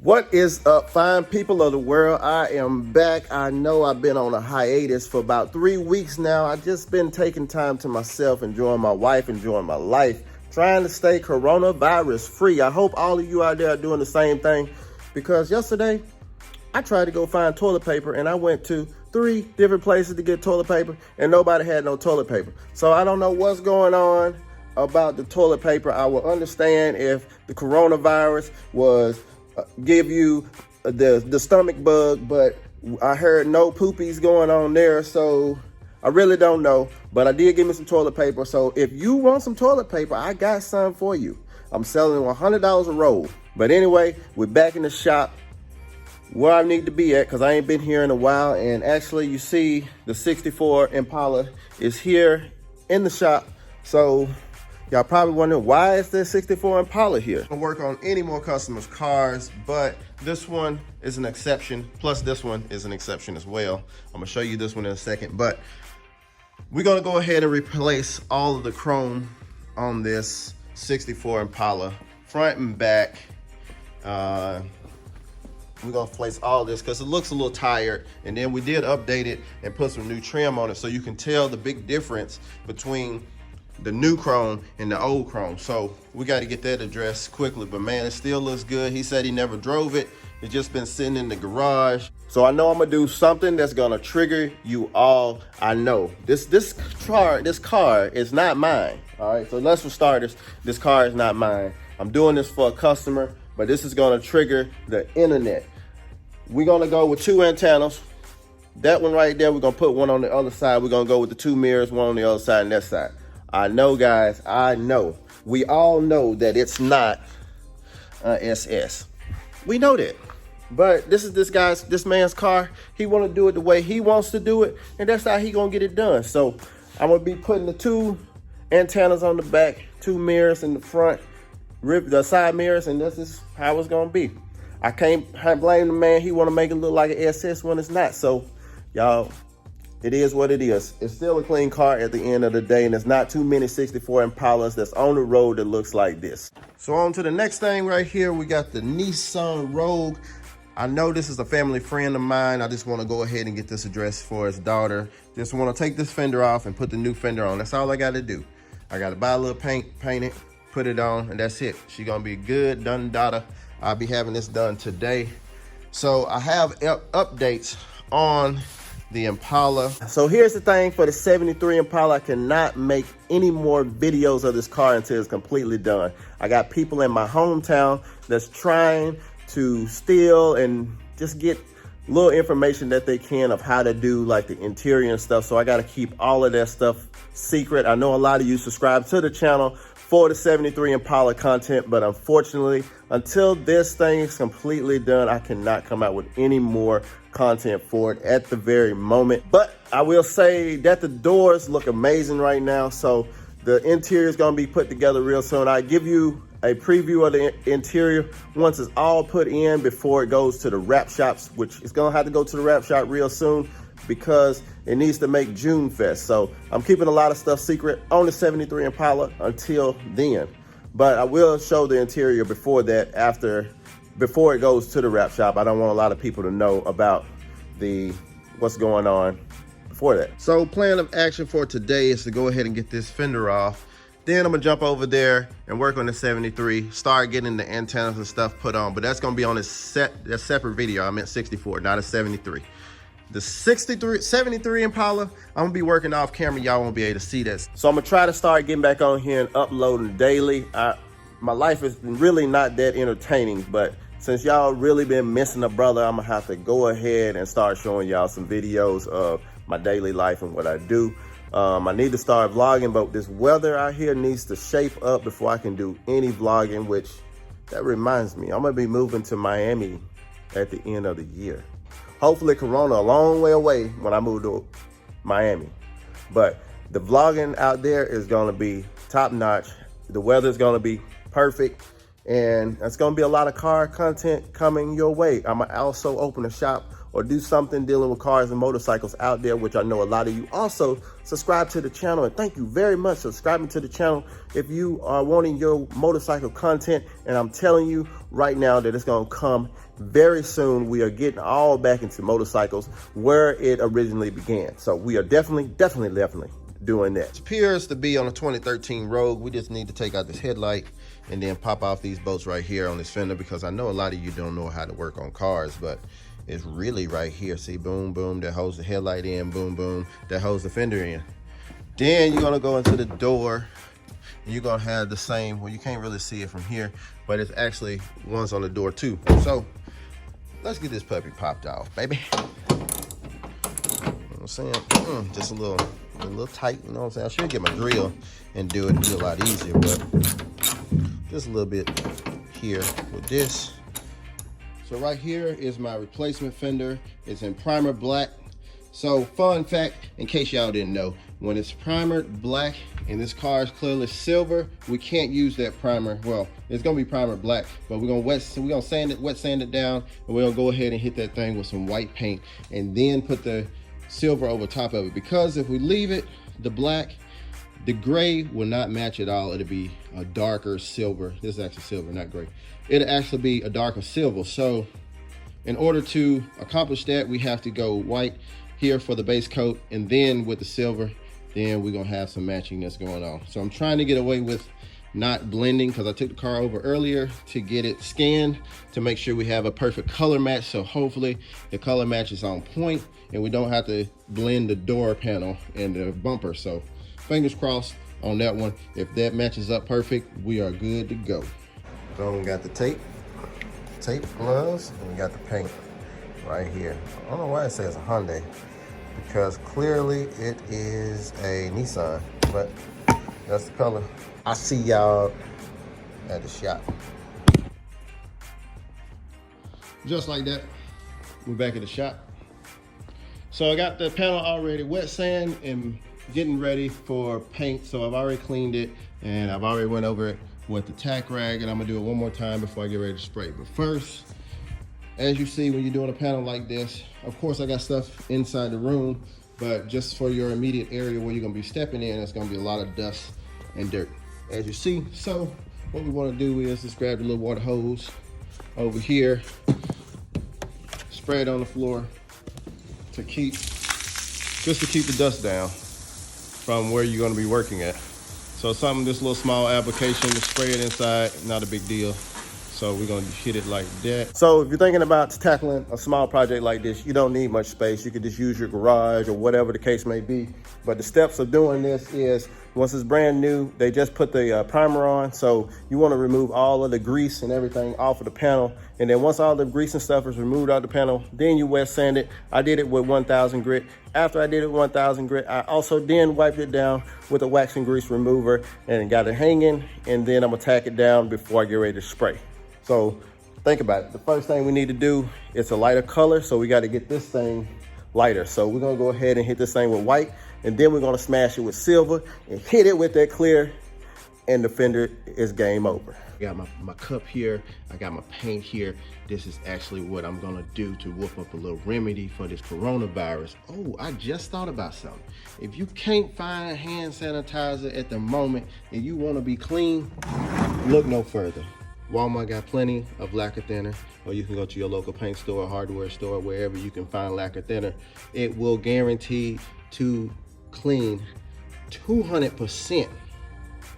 What is up, fine people of the world? I am back. I know I've been on a hiatus for about 3 weeks now. I've just been taking time to myself, enjoying my wife, enjoying my life, trying to stay coronavirus free. I hope all of you out there are doing the same thing, because yesterday I tried to go find toilet paper and I went to 3 different places to get toilet paper and nobody had no toilet paper. So I don't know what's going on about the toilet paper. I will understand if the coronavirus was give you the stomach bug, but I heard no poopies going on there, so I really don't know. But I did give me some toilet paper, so if you want some toilet paper, I got some for you. I'm selling $100 a roll. But anyway, we're back in the shop where I need to be at, because I ain't been here in a while. And actually, you see the 64 Impala is here in the shop. So y'all probably wondering, why is there 64 Impala here? I don't work on any more customers' cars, but this one is an exception. Plus this one is an exception as well. I'm gonna show you this one in a second, but we're gonna go ahead and replace all of the chrome on this 64 Impala, front and back. We're gonna place all this because it looks a little tired, and then we did update it and put some new trim on it so you can tell the big difference between the new chrome and the old chrome. So we got to get that addressed quickly, but man, it still looks good. He said he never drove it. It's just been sitting in the garage. So I know I'm gonna do something that's gonna trigger you all. I know this car is not mine. All right, so let's for starters, this car is not mine. I'm doing this for a customer, but this is gonna trigger the internet. We're gonna go with 2 antennas. That one right there, we're gonna put one on the other side. We're gonna go with the 2 mirrors, one on the other side and that side. I know, guys, I know. We all know that it's not SS. We know that. But this is this man's car. He want to do it the way he wants to do it, and that's how he gonna get it done. So I'm gonna be putting the 2 antennas on the back, 2 mirrors in the front, the side mirrors, and this is how it's gonna be. I can't blame the man. He want to make it look like an SS when it's not. So y'all, it is what it is. It's still a clean car at the end of the day, and there's not too many 64 Impalas that's on the road that looks like this. So on to the next thing right here, we got the Nissan Rogue. I know this is a family friend of mine. I just want to go ahead and get this addressed for his daughter. Just want to take this fender off and put the new fender on. That's all I got to do. I got to buy a little paint, paint it, put it on, and that's it. She's going to be good, done daughter. I'll be having this done today. So I have updates on the Impala. So here's the thing for the 73 Impala. I cannot make any more videos of this car until it's completely done. I got people in my hometown that's trying to steal and just get little information that they can of how to do like the interior and stuff. So I got to keep all of that stuff secret. I know a lot of you subscribe to the channel for the 73 Impala content, but unfortunately, until this thing is completely done, I cannot come out with any more content for it at the very moment. But I will say that the doors look amazing right now, so the interior is going to be put together real soon. I give you a preview of the interior once it's all put in before it goes to the wrap shops, which is going to have to go to the wrap shop real soon because it needs to make June Fest. So I'm keeping a lot of stuff secret on the 73 Impala until then. But I will show the interior before that, before it goes to the wrap shop. I don't want a lot of people to know about what's going on before that. So plan of action for today is to go ahead and get this fender off. Then I'm gonna jump over there and work on the 73, start getting the antennas and stuff put on, but that's gonna be on a separate video. I meant 64, not a 73. The 73 Impala, I'm gonna be working off camera. Y'all won't be able to see this. So I'm gonna try to start getting back on here and uploading daily. My life is really not that entertaining, but since y'all really been missing a brother, I'm gonna have to go ahead and start showing y'all some videos of my daily life and what I do. I need to start vlogging, but this weather out here needs to shape up before I can do any vlogging, which that reminds me, I'm gonna be moving to Miami at the end of the year. Hopefully Corona a long way away when I move to Miami. But the vlogging out there is gonna be top notch. The weather is gonna be perfect, and it's gonna be a lot of car content coming your way. I'm gonna also open a shop or do something dealing with cars and motorcycles out there, which I know a lot of you also subscribe to the channel. And thank you very much for subscribing to the channel if you are wanting your motorcycle content. And I'm telling you right now that it's going to come very soon. We are getting all back into motorcycles where it originally began. So we are definitely doing that. It appears to be on a 2013 Rogue. We just need to take out this headlight and then pop off these bolts right here on this fender, because I know a lot of you don't know how to work on cars, but it's really right here. See, boom, boom, that holds the headlight in, boom, boom, that holds the fender in. Then you're gonna go into the door, and you're gonna have the same, well, you can't really see it from here, but it's actually ones on the door too. So let's get this puppy popped off, baby. You know what I'm saying? Just a little tight, you know what I'm saying? I should get my drill and do it. It'd be a lot easier, but just a little bit here with this. So right here is my replacement fender. It's in primer black. So fun fact, in case y'all didn't know, when it's primered black and this car is clearly silver, we can't use that primer. Well, it's gonna be primer black, but we're gonna wet sand it down, and we're gonna go ahead and hit that thing with some white paint and then put the silver over top of it. Because if we leave it the black, the gray will not match at all. It'll be a darker silver. This is actually silver, not gray. It'll actually be a darker silver. So in order to accomplish that, we have to go white here for the base coat, and then with the silver, then we're gonna have some matchingness going on. So I'm trying to get away with not blending, because I took the car over earlier to get it scanned to make sure we have a perfect color match. So hopefully the color match is on point and we don't have to blend the door panel and the bumper. So fingers crossed on that one. If that matches up perfect, we are good to go. So we got the tape gloves, and we got the paint right here. I don't know why it says a Hyundai, because clearly it is a Nissan, but that's the color. I see y'all at the shop. Just like that, we're back at the shop. So I got the panel already wet sand and getting ready for paint. So I've already cleaned it and I've already went over it with the tack rag, and I'm gonna do it one more time before I get ready to spray. But first, as you see, when you're doing a panel like this, of course I got stuff inside the room, but just for your immediate area where you're gonna be stepping in, it's gonna be a lot of dust and dirt, as you see. So what we wanna do is just grab the little water hose over here, spray it on the floor to keep the dust down from where you're gonna be working at. So this little small application to spray it inside, not a big deal. So we're gonna hit it like that. So if you're thinking about tackling a small project like this, you don't need much space. You could just use your garage or whatever the case may be. But the steps of doing this is, once it's brand new, they just put the primer on. So you wanna remove all of the grease and everything off of the panel. And then once all the grease and stuff is removed out of the panel, then you wet sand it. I did it with 1000 grit. After I did it with 1000 grit, I also then wiped it down with a wax and grease remover and got it hanging. And then I'm gonna tack it down before I get ready to spray. So think about it. The first thing we need to do is a lighter color. So we got to get this thing lighter. So we're going to go ahead and hit this thing with white, and then we're going to smash it with silver and hit it with that clear, and the fender is game over. I got my cup here. I got my paint here. This is actually what I'm going to do to whoop up a little remedy for this coronavirus. Oh, I just thought about something. If you can't find hand sanitizer at the moment and you want to be clean, look no further. Walmart got plenty of lacquer thinner, or you can go to your local paint store, hardware store, wherever you can find lacquer thinner. It will guarantee to clean 200%,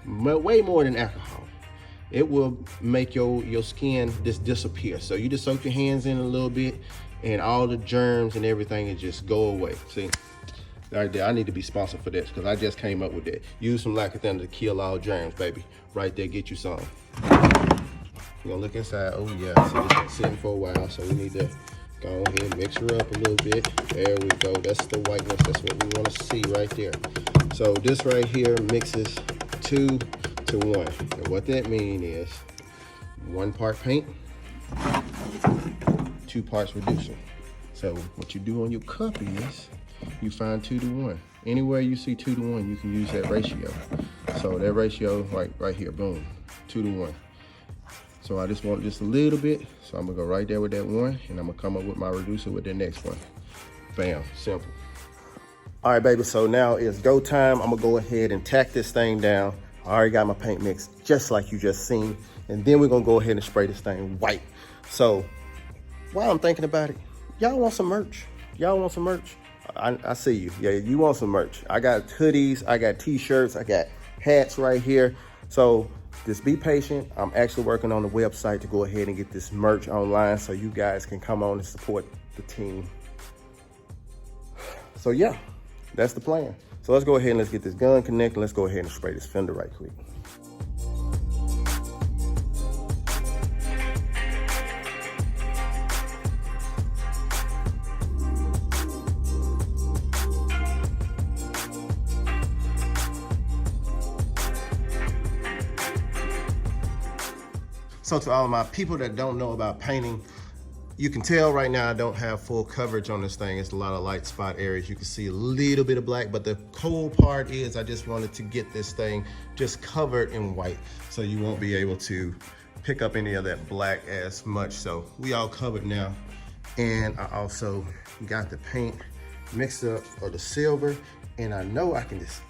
way more than alcohol. It will make your skin just disappear. So you just soak your hands in a little bit and all the germs and everything will just go away. See, right there, I need to be sponsored for this because I just came up with that. Use some lacquer thinner to kill all germs, baby. Right there, get you some. We're gonna look inside. Oh yeah, see, it's been sitting for a while, so we need to go ahead and mix her up a little bit. There we go. That's the whiteness. That's what we want to see right there. So this right here mixes 2 to 1. And what that means is 1 part paint, 2 parts reducer. So what you do on your cup is you find 2 to 1. Anywhere you see 2 to 1, you can use that ratio. So that ratio right here, boom, 2 to 1. So I just want just a little bit. So I'm gonna go right there with that one, and I'm gonna come up with my reducer with the next one. Bam, simple. All right, baby, so now it's go time. I'm gonna go ahead and tack this thing down. I already got my paint mix just like you just seen. And then we're gonna go ahead and spray this thing white. So while I'm thinking about it, y'all want some merch? Y'all want some merch? I see you. Yeah, you want some merch. I got hoodies, I got t-shirts, I got hats right here. So just be patient. I'm actually working on the website to go ahead and get this merch online so you guys can come on and support the team. So yeah, that's the plan. So let's go ahead and let's get this gun connected. Let's go ahead and spray this fender right quick. So to all of my people that don't know about painting, you can tell right now I don't have full coverage on this thing. It's a lot of light spot areas. You can see a little bit of black, but the cool part is I just wanted to get this thing just covered in white so you won't be able to pick up any of that black as much. So we all covered now. And I also got the paint mixed up for the silver, and I know I can just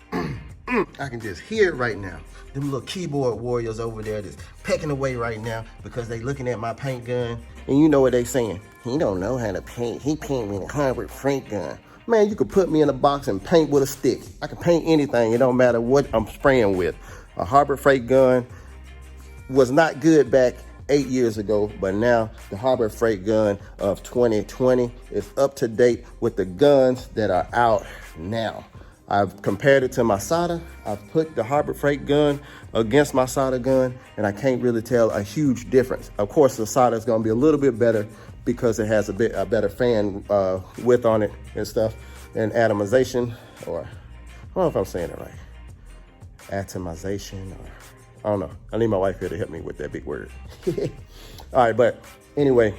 I can just hear it right now. Them little keyboard warriors over there just pecking away right now because they looking at my paint gun. And you know what they saying? He don't know how to paint. He paint with a Harbor Freight gun. Man, you could put me in a box and paint with a stick. I can paint anything. It don't matter what I'm spraying with. A Harbor Freight gun was not good back 8 years ago, but now the Harbor Freight gun of 2020 is up to date with the guns that are out now. I've compared it to my SATA. I've put the Harbor Freight gun against my SATA gun, and I can't really tell a huge difference. Of course, the SATA is gonna be a little bit better because it has a better fan width on it and stuff, and atomization, or I don't know if I'm saying it right. Atomization, or I don't know. I need my wife here to help me with that big word. All right, but anyway,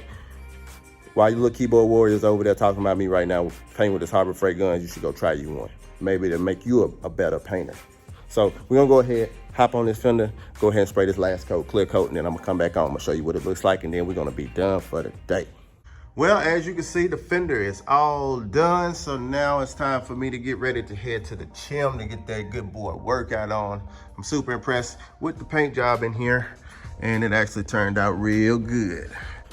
while you little keyboard warriors over there talking about me right now, painting with this Harbor Freight gun, you should go try you one. Maybe to make you a better painter. So we're gonna go ahead, hop on this fender, go ahead and spray this last coat, clear coat, and then I'm gonna come back on, I'm gonna show you what it looks like, and then we're gonna be done for the day. Well, as you can see, the fender is all done. So now it's time for me to get ready to head to the gym to get that good boy workout on. I'm super impressed with the paint job in here, and it actually turned out real good.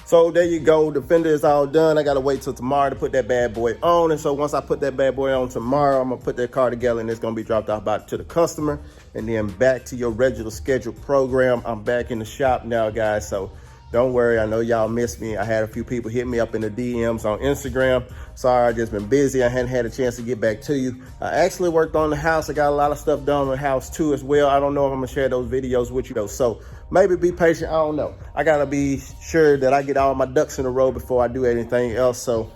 So there you go, the fender is all done. I gotta wait till tomorrow to put that bad boy on. And so once I put that bad boy on tomorrow, I'm gonna put that car together and it's gonna be dropped off back to the customer. And then back to your regular scheduled program. I'm back in the shop now, guys. So don't worry, I know y'all missed me. I had a few people hit me up in the DMs on Instagram. Sorry, I just been busy. I hadn't had a chance to get back to you. I actually worked on the house. I got a lot of stuff done on the house too as well. I don't know if I'm gonna share those videos with you though. So maybe be patient, I don't know. I gotta be sure that I get all my ducks in a row before I do anything else. So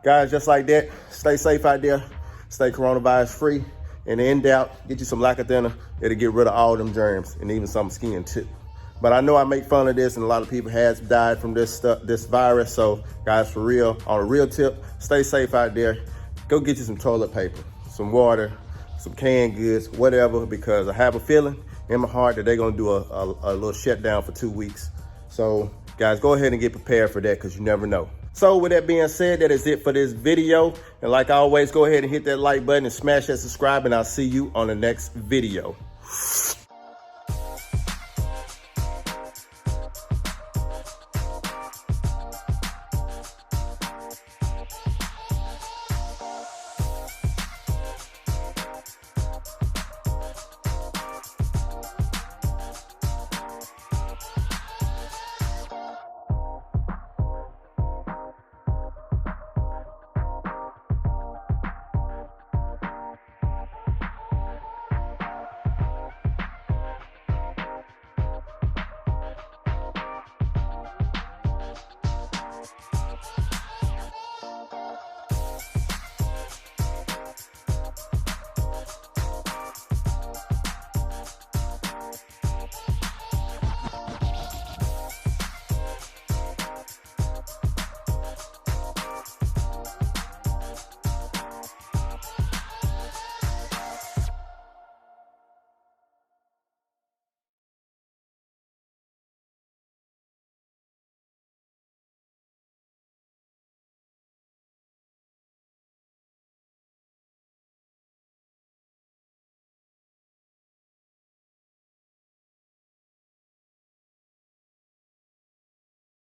guys, just like that, stay safe out there, stay coronavirus free, and in doubt, get you some Lacadena. It'll get rid of all them germs and even some skin too. But I know I make fun of this, and a lot of people has died from this virus. So guys, for real, on a real tip, stay safe out there. Go get you some toilet paper, some water, some canned goods, whatever, because I have a feeling in my heart that they're gonna do a little shutdown for 2 weeks. So guys, go ahead and get prepared for that, because you never know. So with that being said, that is it for this video. And like always, go ahead and hit that like button and smash that subscribe, and I'll see you on the next video.